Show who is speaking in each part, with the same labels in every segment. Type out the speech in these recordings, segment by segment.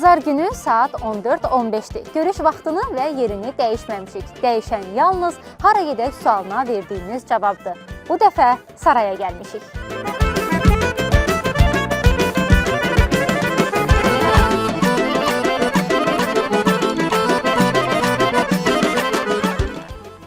Speaker 1: Bazar günü saat 14:15-dir. Görüş vaxtını və yerini dəyişməmişik. Dəyişən yalnız hara gedək sualına verdiyimiz cavabdır. Bu dəfə saraya gəlmişik.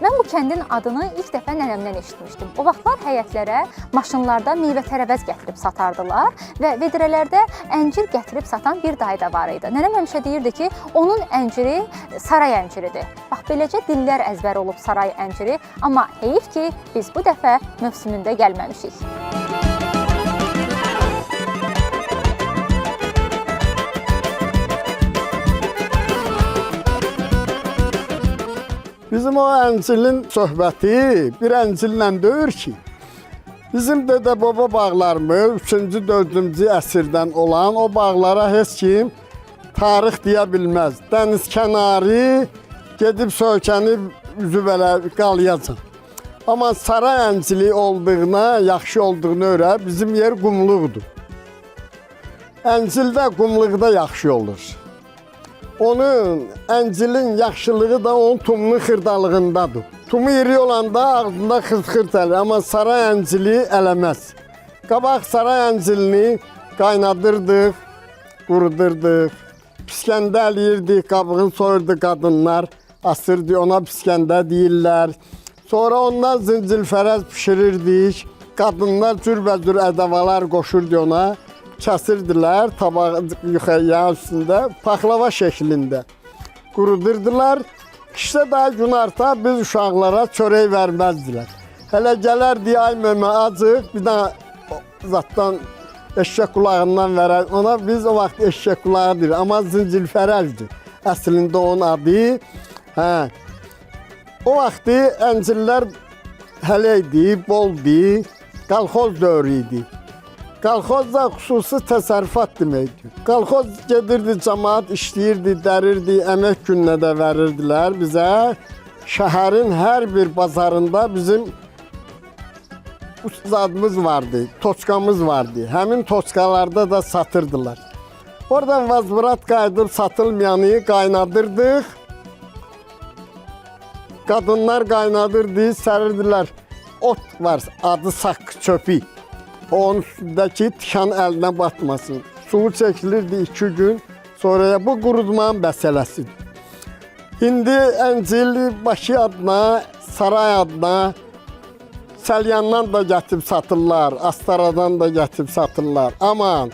Speaker 1: Mən bu kəndin adını ilk dəfə nənəmdən eşitmişdim. O vaxtlar həyətlərə maşınlarda meyvə-tərəvəz gətirib satardılar və vedrələrdə əncir gətirib satan bir dayı da var idi. Nənəm həmişə deyirdi ki, onun ənciri saray ənciridir. Bax, beləcə dillər əzbər olub saray ənciri, amma heyif ki, biz bu dəfə mövsümündə gəlməmişik.
Speaker 2: Bizim o əncilin söhbəti bir əncillə deyir ki, bizim dədə-baba bağlarımız 3-cü, 4-cü əsrdən olan o bağlara heç kim tarix deyə bilməz. Dəniz kənarı gedib söykənib üzü belə qalayacaq. Amma saray əncili olduğuna, yaxşı olduğuna görə bizim yer qumluqdur. Əncildə, qumluqda yaxşı olur. Onun, əncilin yaxşılığı da onun tumunun xırdalığındadır. Tumu iri olanda ağzında xırt-xırt əlir, amma saray əncili eləməz. Qabaq saray əncilini qaynadırdıq, qurudurdıq, piskəndə əliyirdik, qabığını soyurdu qadınlar, asırdı, ona piskəndə deyirlər. Sonra ondan zincilfərəz pişirirdik, qadınlar cürbəcür ədəvalar qoşurdu ona. Kəsirdilər yağ üstündə, paxlava şəklində qurudurdular. İşte daha günorta biz uşaqlara çörək verməzdilər. Hələ gələrdi, ay mömə acıq, bir dənə zatdan eşək qulağından verər. Ona biz o vaxt eşək qulağı deyir, amma zincilfərəzdir. Əslində onun adı. O vaxtı əncillər hələ idi, boldu, qalxoz dövrü idi. Qalxoz da xüsusi təsərrüfat deməkdir. Qalxoz gedirdi, cəmaat işləyirdi, dərirdi, əmək gününə də verirdilər bizə. Şəhərin hər bir bazarında bizim zadımız vardı, toçkamız vardı. Həmin toçkalarda da satırdılar. Oradan vazburat qayıdıb satılmayanı qaynadırdıq. Qadınlar qaynadırdı, sərirdilər. Ot var, adı sak çöpü. Onun üstündəki tikan əlinə batmasın. Suyu çəkilirdi 2 gün, sonraya bu qurutmanın məsələsidir. İndi əncil Bakı adına, saray adına, Səlyandan da gətirib satırlar, Astaradan da gətirib satırlar. Aman,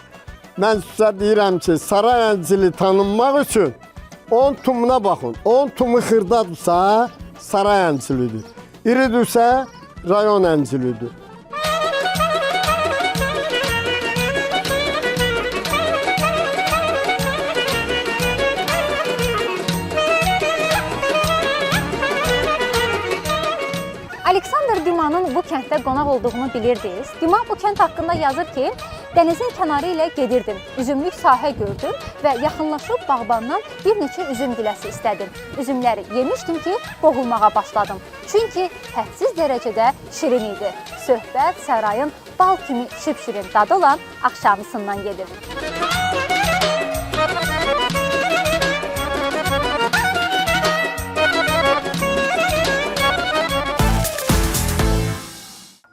Speaker 2: mən sizə deyirəm ki, saray əncili tanınmaq üçün onun tumuna baxın. Onun tumu xırdadırsa, saray əncilidir. İridirsə, rayon əncilidir.
Speaker 1: Aleksandr Dumanın bu kənddə qonaq olduğunu bilirdiniz. Duman bu kənd haqqında yazır ki, dənizin kənarı ilə gedirdim, üzümlük sahə gördüm və yaxınlaşıb bağbandan bir neçə üzüm giləsi istədim. Üzümləri yemişdim ki, boğulmağa başladım. Çünki hədsiz dərəcədə şirin idi. Söhbət sarayın bal kimi şıp-şirin dadı olan axşamısından gedir.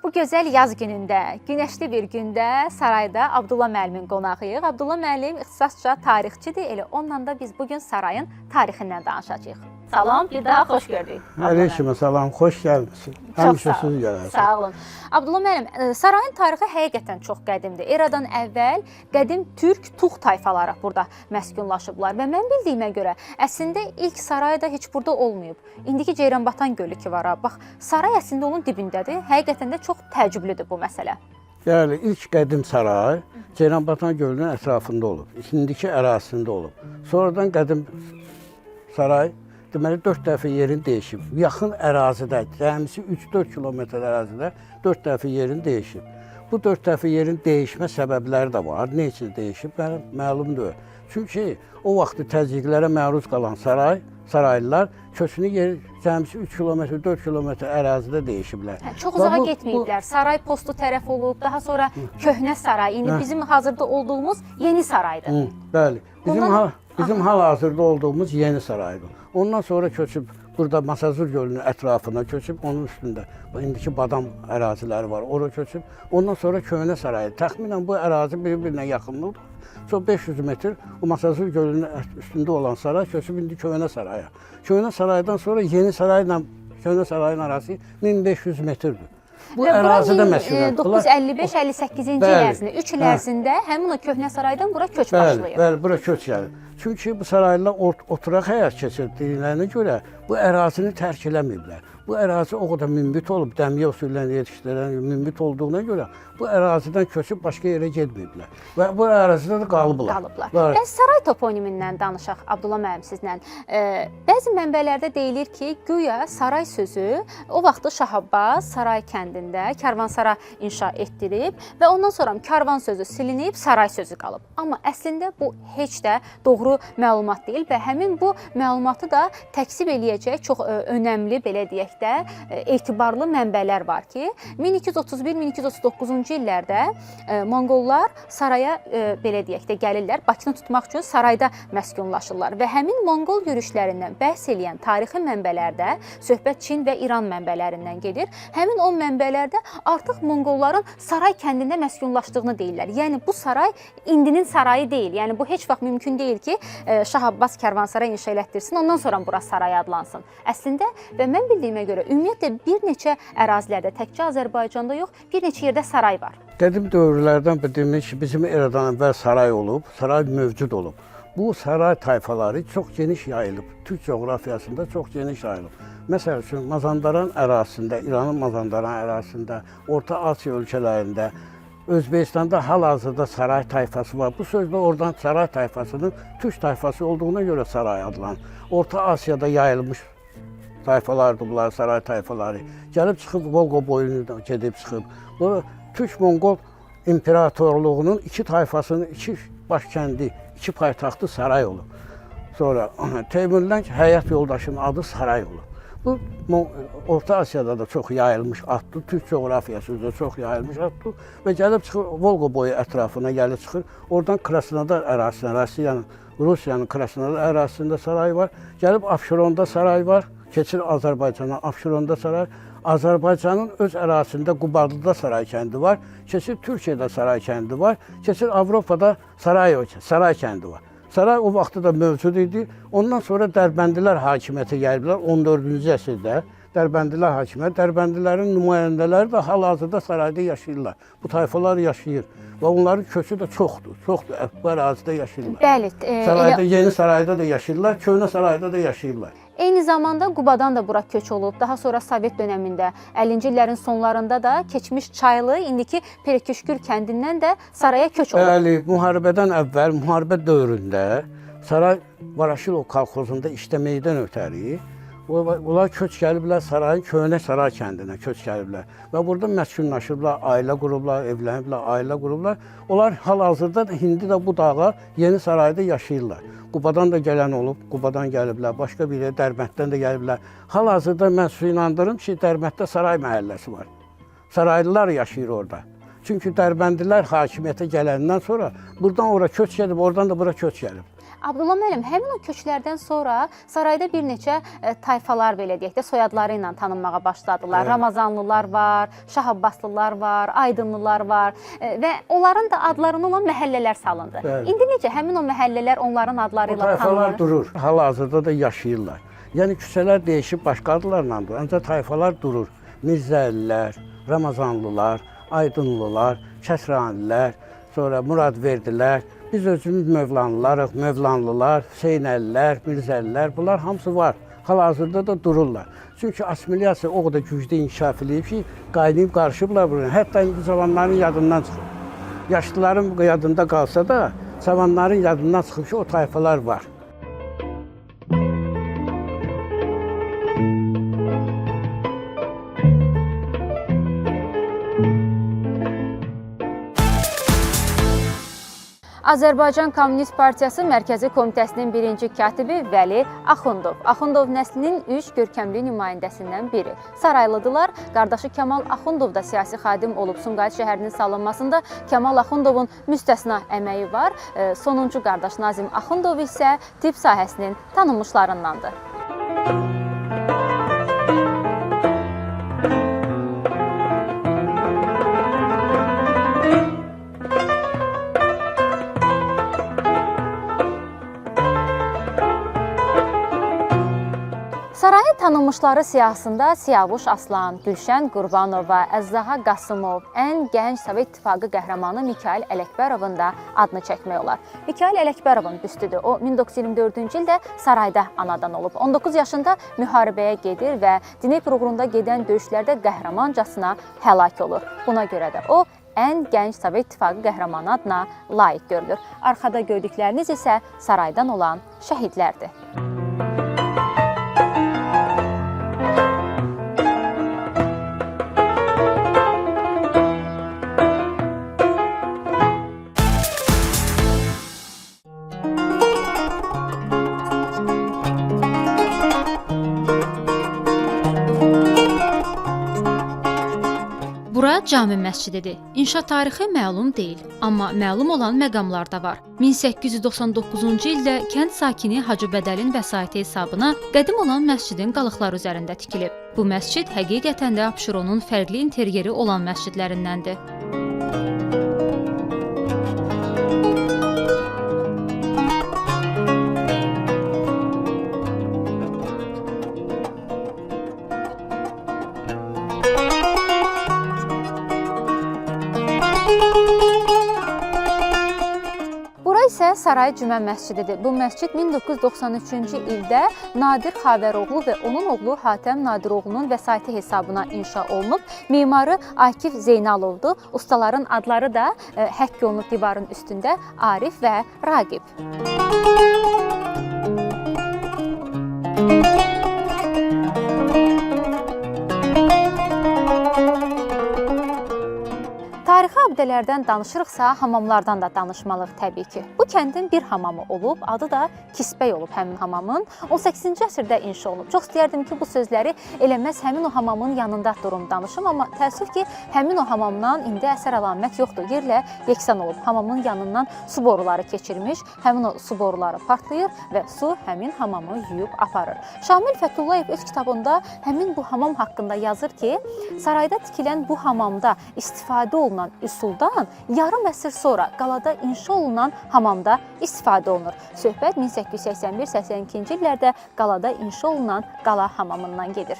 Speaker 1: Bu gözəl yaz günündə, günəşli bir gündə sarayda Abdullah müəllimin qonağıyıq. Abdullah müəllim ixtisasca tarixçidir, elə onunla da biz bugün sarayın tarixindən danışacağıq. Salam, bir daha xoş gördük.
Speaker 2: Aleyküm salam, xoş gəlmişsiniz. Həmişə siz gələrsiniz.
Speaker 1: Sağ olun. Abdullah müəllim, sarayın tarixi həqiqətən çox qədimdir. Eradan əvvəl qədim türk Tuğ tayfaları burada məskunlaşıblar və mən bildiyimə görə əslində ilk saray da heç burada olmayıb. İndiki Ceyranbatan gölü ki var, bax, saray əslində onun dibindədir. Həqiqətən də çox təəccüblüdür bu məsələ.
Speaker 3: Yəni ilk qədim saray Ceyranbatan gölünün ətrafında olub, indiki ərazisində olub. Sonradan qədim saray deməli 4 dəfə yerin dəyişib. Yaxın ərazidə, cəmisi 3-4 kilometr ərazidə 4 dəfə yerin dəyişib. Bu 4 dəfə yerin dəyişmə səbəbləri də var. Nə üçün dəyişib? Məlumdur. Çünki o vaxtı təzyiqlərə məruz qalan saraylılar köçünü cəmisi 3 kilometr, 4 kilometr ərazidə dəyişiblər.
Speaker 1: Çox uzağa getməyiblər. Saray postu tərəf olub, daha sonra köhnə saray, indi bizim hazırda olduğumuz yeni saraydır.
Speaker 3: Bəli. Bizim hal-hazırda olduğumuz Yeni Saraydır. Ondan sonra köçüb burada Masazır gölünün ətrafına köçüb, onun üstündə indiki badam əraziləri var, ora köçüb. Ondan sonra Köhnə Saray. Təxminən bu ərazi bir-birinə yaxınlıqdır. Çox 500 metr o Masazır gölünün üstündə olan saray köçüb indi Köhnə Saraya. Köhnə Saraydan sonra Yeni Sarayla Köhnə Sarayın arası 1500 metrdir. Bu ərazidə məskunlar.
Speaker 1: 955-58-ci il ərzində, 3 il ərzində həmin o Köhnə Saraydan bura köç başlayır.
Speaker 3: Bəli, bura köç gəlir. Çünki bu saraylar oturaq həyat keçirdiklərinə görə bu ərazini tərk eləməyiblər. Bu ərazi o qədər münbit olub, dəmiyə usulü ilə yetişdirilən münbit olduğuna görə bu ərazidən köçüb başqa yerə getməyiblər. Və bu ərazidə də qalıblar.
Speaker 1: Bəs saray toponimindən danışaq Abdullah müəllim sizlə. Bəzi mənbələrdə deyilir ki, güya saray sözü o vaxtı Şah Abbas saray kəndində karvansara inşa etdirib və ondan sonra karvan sözü silinib, saray sözü qalıb. Amma əslində bu heç də doğru məlumat deyil və həmin bu məlumatı da təksib eləyəcək çox önəmli, belə deyək də, etibarlı mənbələr var ki, 1231-1239-cu illərdə Monqollar saraya, belə deyək də, gəlirlər, Bakını tutmaq üçün sarayda məskunlaşırlar və həmin Monqol yürüşlərindən bəhs eləyən tarixi mənbələrdə söhbət Çin və İran mənbələrindən gedir. Həmin o mənbələrdə artıq Monqolların saray kəndində məskunlaşdığını deyirlər. Yəni bu saray indinin sarayı deyil. Yəni bu heç vaxt mümkün deyil ki, Şah Abbas karvansaray inşa elətdirsin, ondan sonra bura saray adlansın. Əslində və mən bildiyimə görə ümumiyyətlə bir neçə ərazilərdə, təkcə Azərbaycanda yox, bir neçə yerdə saray var.
Speaker 3: Qədim dövrlərdən bildiğimiz ki, bizim eradan əvvəl saray olub, saray mövcud olub. Bu saray tayfaları çox geniş yayılıb, Türk coğrafiyasında çox geniş yayılıb. Məsəl üçün Mazandaran ərazisində, İranın Mazandaran ərazisində, Orta Asiya ölkələrində, Özbəkistanda hal-hazırda saray tayfası var. Bu sözdə oradan saray tayfasının Türk tayfası olduğuna görə saray adlanır. Orta Asiyada yayılmış tayfalardır bunlar, saray tayfaları. Gəlib çıxıb Volqa boyunu gedib çıxıb. Bu Türk-Monqol imperatorluğunun iki tayfasının iki başkəndi, iki paytaxtı saray olub. Sonra Teymurlə həyat yoldaşının adı saray olub. Bu Orta Asiyada da çox yayılmış addır, Türk coğrafiyası üzrə çox yayılmış addır və gəlib çıxır Volqa boyu ətrafına gəlib çıxır. Oradan Krasnodar ərazisində, Rusiyanın Krasnodar ərazisində saray var. Gəlib Abşeronda saray var. Keçir Azərbaycana, Abşeronda saray. Azərbaycanın öz ərazisində Qubadlıda saray kəndi var. Keçir Türkiyədə saray kəndi var. Keçir Avropada saray kəndi var. Saray o vaxtı da mövcud idi. Ondan sonra Dərbəndilər hakimiyyətə gəliblər 14-cü əsrdə. Dərbəndilər hakimiyyəti, Dərbəndilərin nümayəndələri də hal-hazırda sarayda yaşayırlar. Bu tayfalar yaşayır və onların köçü də çoxdur. Çoxdur, bu ərazidə yaşayırlar.
Speaker 1: Bəli.
Speaker 3: Sarayda, Yeni Sarayda da yaşayırlar, Köhnə Sarayda da yaşayırlar.
Speaker 1: Eyni zamanda Qubadan da bura köç olub. Daha sonra Sovet dönəmində 50-ci illərin sonlarında da keçmiş Çaylı, indiki Perekeşkür kəndindən də saraya köç olub.
Speaker 3: Bəli, müharibədən əvvəl, müharibə dövründə saray Varaşilov kolxozunda işləməkdən ötəri onlar köç gəliblər sarayın Köhnə Saray kəndinə köç gəliblər və burada məskunlaşıblar, ailə qurublar, evləniblər, ailə qurublar. Onlar hal-hazırda indi də bu dağlar Yeni Sarayda yaşayırlar. Qubadan da gələn olub, Qubadan gəliblər, başqa bir yer Dərbənddən də gəliblər. Hal-hazırda mən sizi inandırım ki, Dərbənddə saray məhəlləsi var. Saraylılar yaşayır orada. Çünki Dərbəndilər hakimiyyətə gələndən sonra buradan ora köç gəlib, oradan da bura köç gəlib.
Speaker 1: Abdullah müəllim, həmin o köçlərdən sonra sarayda bir neçə tayfalar, belə deyək də, soyadları ilə tanınmağa başladılar. Evet. Ramazanlılar var, Şah Abbaslılar var, Aydınlılar var və onların da adlarına olan məhəllələr salındı. Evet. İndi necə həmin o məhəllələr onların adları ilə tanınır? O
Speaker 3: tayfalar durur, hal-hazırda da yaşayırlar. Yəni küçələr dəyişib başqa adlarlandır, ancaq tayfalar durur. Mirzəlilər, Ramazanlılar, Aydınlılar, Kəsranilər, sonra Muradverdilər. Biz özümüz Mövlanlılarıq, Mövlanlılar, Hüseynəlilər, Mirzəlilər, bunlar hamısı var. Hal-hazırda da dururlar. Çünki assimiliyasiya o qədər güclü inkişaf edib ki, qaynayıb qarışıblar buraya. Hətta indi cavanların yadından çıxıb. Yaşlıların yadında qalsa da, cavanların yadından çıxıb ki, o tayfalar var.
Speaker 1: Azərbaycan Kommunist Partiyası Mərkəzi Komitəsinin birinci katibi Vəli Axundov. Axundov nəslinin 3 görkəmli nümayəndəsindən biri. Saraylıdılar. Qardaşı Kamal Axundov da siyasi xadim olub. Sumqayıt şəhərinin salınmasında Kamal Axundovun müstəsna əməyi var. Sonuncu qardaş Nazim Axundov isə tibb sahəsinin tanınmışlarındandır. Sarayın tanınmışları siyahısında Siyavuş Aslan, Gülşən Qurbanova, Əzzaha Qasımov, ən gənc Sovet İttifaqı qəhrəmanı Mikayıl Ələkbərovun da adını çəkmək olar. Mikayıl Ələkbərovun büstüdür. O 1924-cü ildə sarayda anadan olub. 19 yaşında müharibəyə gedir və Dnepr uğrunda gedən döyüşlərdə qəhrəmancasına həlak olur. Buna görə də o ən gənc Sovet İttifaqı qəhrəmanı adına layiq görülür. Arxada gördükləriniz isə saraydan olan şəhidlərdir.
Speaker 4: Bura cami məscididir. İnşaat tarixi məlum deyil, amma məlum olan məqamlar da var. 1899-cu ildə kənd sakini Hacı Bədəlin vəsaiti hesabına qədim olan məscidin qalıqları üzərində tikilib. Bu məscid həqiqətən də Abşeronun fərqli interyeri olan məscidlərindəndir.
Speaker 1: isə Saray Cümə məscididir. Bu məscid 1993-cü ildə Nadir Xavəroğlu və onun oğlu Hatəm Nadiroğlunun vəsaiti hesabına inşa olunub. Mimarı Akif Zeynalovdur. Ustaların adları da həkk olunub divarın üstündə Arif və Raqib. Tarixi abidələrdən danışırıqsa, hamamlardan da danışmalıyıq təbii ki. Bu kəndin bir hamamı olub, adı da Kisbək olub həmin hamamın. 18-ci əsrdə inşa olunub. Çox istəyərdim ki, bu sözləri eləməz həmin o hamamın yanında durum danışım, amma təəssüf ki, həmin o hamamdan indi əsər əlamət yoxdur. Yerlə yeksan olub. Hamamın yanından su boruları keçirmiş, həmin o su boruları partlayır və su həmin hamamı yuyub aparır. Şamil Fəthullayev öz kitabında həmin bu hamam haqqında yazır ki, sarayda tikilən bu hamamda istifadə olunan üsuldan yarım əsr sonra qalada inşa olunan hamamda istifadə olunur. Söhbət 1881-82-ci illərdə qalada inşa olunan qala hamamından gedir.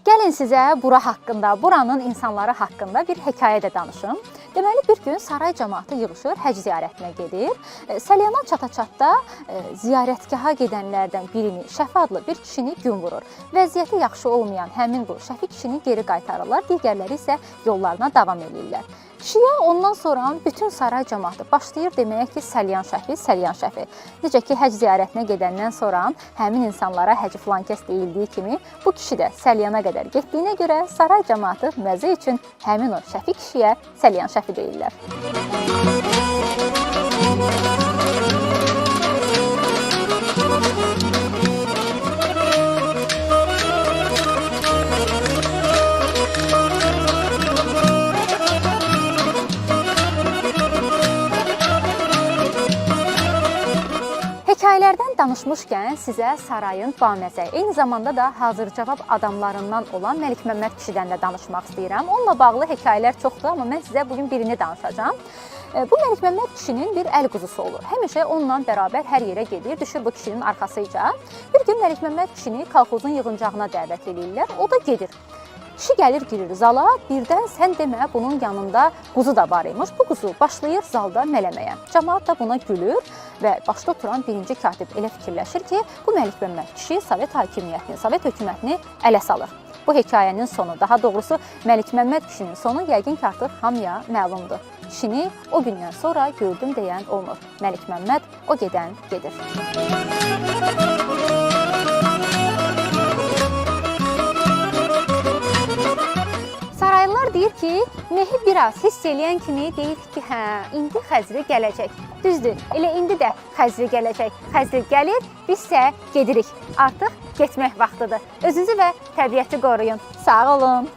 Speaker 1: Gəlin sizə bura haqqında, buranın insanları haqqında bir hekayə də danışım. Deməli, bir gün saray cəmaatı yığışır, həcc ziyarətinə gedir. Səlyana çata-çatda ziyarətgaha gedənlərdən birini, Şəfi adlı bir kişini gün vurur. Vəziyyəti yaxşı olmayan həmin bu Şəfi kişini geri qaytarırlar, digərləri isə yollarına davam edirlər. Kişiyə ondan sonra bütün saray cəmaatı başlayır deməyə ki, Səlyan Şəfi, Səlyan Şəfi. Necə ki, həcc ziyarətinə gedəndən sonra həmin insanlara həcc filankəs deyildiyi kimi, bu kişi də Səlyana qədər getdiyinə görə saray cəmaatı məzə üçün həmin o Şəfi kişiyə Səlyan Şəfi deyirlər. Hekayələrdən danışmışkən sizə sarayın baməzəyi, eyni zamanda da hazır cavab adamlarından olan Məlik Məmməd kişidən də danışmaq istəyirəm. Onunla bağlı hekayələr çoxdur, amma mən sizə bugün birini danışacağım. Bu Məlik Məmməd kişinin bir əl quzusu olur. Həmişə onunla bərabər hər yerə gedir, düşür bu kişinin arxasıca. Bir gün Məlik Məmməd kişini kolxozun yığıncağına dəvət edirlər, o da gedir. Kişi gəlir, girir zala, birdən sən demə bunun yanında quzu da var imiş. Bu quzu başlayır zalda mələməyə. Cəmaat da buna gülür və başda oturan birinci katib elə fikirləşir ki, bu Məlik Məmməd kişi Sovet hakimiyyətini, Sovet hökumətini ələ salır. Bu hekayənin sonu, daha doğrusu Məlik Məmməd kişinin sonu yəqin ki, artıq hamıya məlumdur. kişini o gündən sonra gördüm deyən olmur. Məlik Məmməd o gedən gedir. Saraylılar deyir ki, mehi biraz hiss eləyən kimi deyir ki, hə, indi Xəzri gələcək. Düzdür, elə indi də Xəzri gələcək. Xəzri gəlir, bizsə gedirik. Artıq getmək vaxtıdır. Özünüzü və təbiəti qoruyun. Sağ olun.